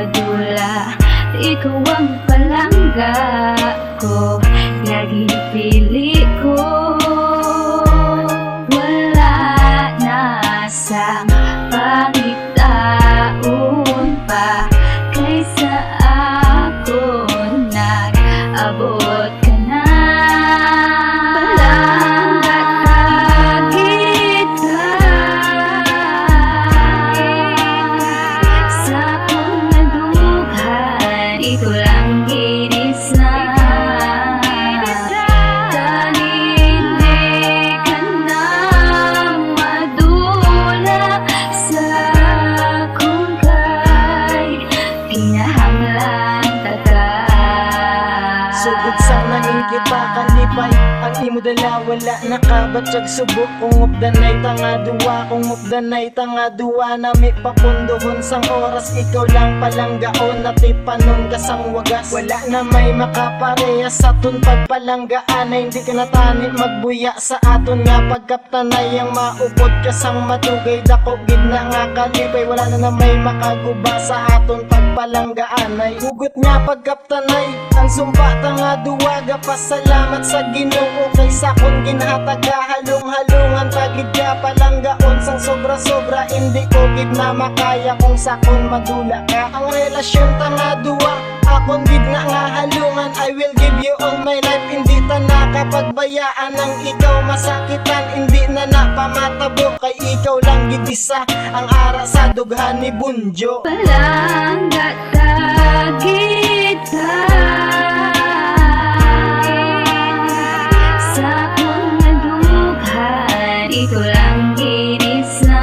madula. Ikaw ang palangga ko, laging pili ko. Wala na sa pangitaon pa kaysa ako nag-abot ka na. Palangga kita sa akong nadughan, ito lang ginis na. Sugod sa nangin kita kalipay, ang imo dala wala nakabatyag subok. Kung updanay tanga duwa, kung updanay tanga duwa, nami papundohon sang oras. Ikaw lang palanggaon, natipanon ka sang wagas. Wala na may makapareha sa ton pagpalanggaan, na hindi ka natani magbuya sa aton nga pagkaptanay. Ang maupod ka sang matugay, dako gid na nga kalipay. Wala na may makaguba sa aton pagpalanggaan. Ay hugot nga pagkaptanay, ang sumpa nga duwaga, pasalamat sa Ginoo kay sakon ginhataga. Halong-halungan tagid ka palanggaon sang sobra-sobra, hindi ko gid na makaya kung sakon madula ka. Ang relasyon ta nga duwa, akon gid na nga halungan. I will give you all my life, hindi ta nakapagbayaan. Ang ikaw masakitan, hindi na napamatabo, kay ikaw lang gid isa ang ara sa dughan ni Bunjo. Palangga kita sa akong nadughan, ito lang ginis na.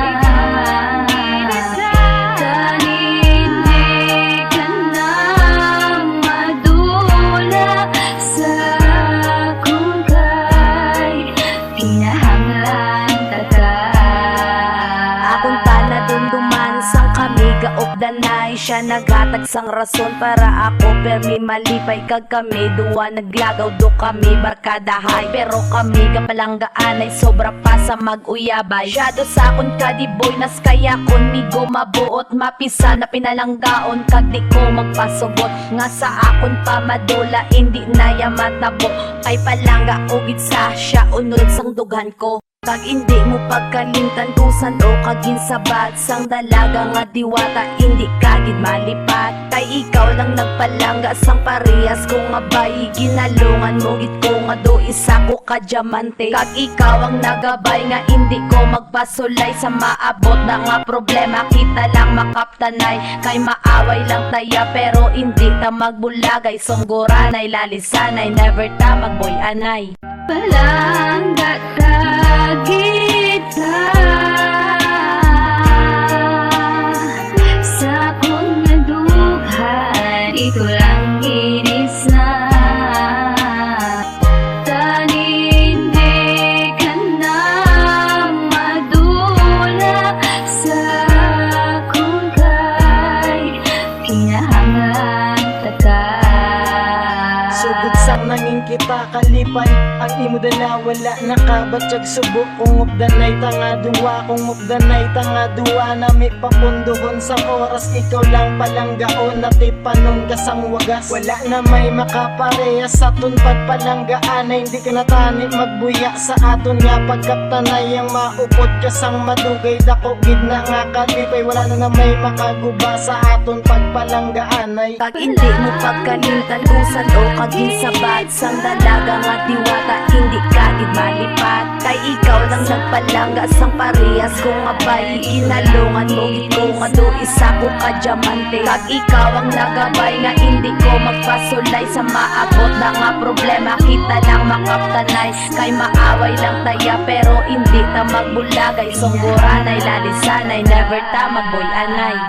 Tanindig ka na madula sa akong kay pinahanglan taka. Akong tana dumduman sang kami gaopdanay, siya naghatag sang rason para ako permi malipay. Kag kami duwa naglagaw do kami barkadahay, pero kami kapalanggaan ay sobra pa sa mag-uyabay. Shadow sa akon kadiboy nas kaya kon migo mabuot, mapisa na pinalanggaon kag di ko magpasugot. Nga sa akon pa madula, hindi na ya matabo, kay palangga ugit sa siya unod sang dughan ko. Kag hindi mo pagkalimtan kung san o kagin sabat sang dalaga nga diwata, hindi kagid malipat. Kay ikaw lang nagpalangga sang parehas ko nga bay, ginalungan mo gid ko nga do isa ko ka diamante. Kag ikaw ang nagabay nga hindi ko magpasulay sa maabot na nga problema, kita lang makaptanay. Kay maaway lang taya pero hindi ta magbulagay, sungguranay lalisanay, never ta magboy anay. Palangga kita sa akong nadughan, ito lang ginis na. Tanindig ka na madula sa akong kay pinahanglan taka. Sugod sa nangin kita kalipay, ang imo dala wala nakabatyag subok. Kung updanay tanga duwa, kung updanay tanga duwa, nami papundohon sang oras. Ikaw lang palanggaon, natipanon ka sang wagas. Wala na may makapareha sa ton pagpalanggaan, na hindi ka natani magbuya sa aton nga pagkaptanay. Ang maupod ka sang madugay, dako gid na nga kalipay. Wala na may makaguba sa aton pagpalanggaan. Ay Kag hindi mo pagkalimtan kung san o kagin sabat sang dalaga nga diwata, hindi kagid malipat. Kay ikaw lang nagpalangga sang parehas ko nga bay, ginalungan mo gid ko nga do isa ko ka diamante. Kag ikaw ang nagabay nga hindi ko magpasulay sa maabot na nga problema, kita lang makaptanay. Kay maaway lang taya pero hindi ta magbulagay, sungguranay lalisanay, never ta magboy anay.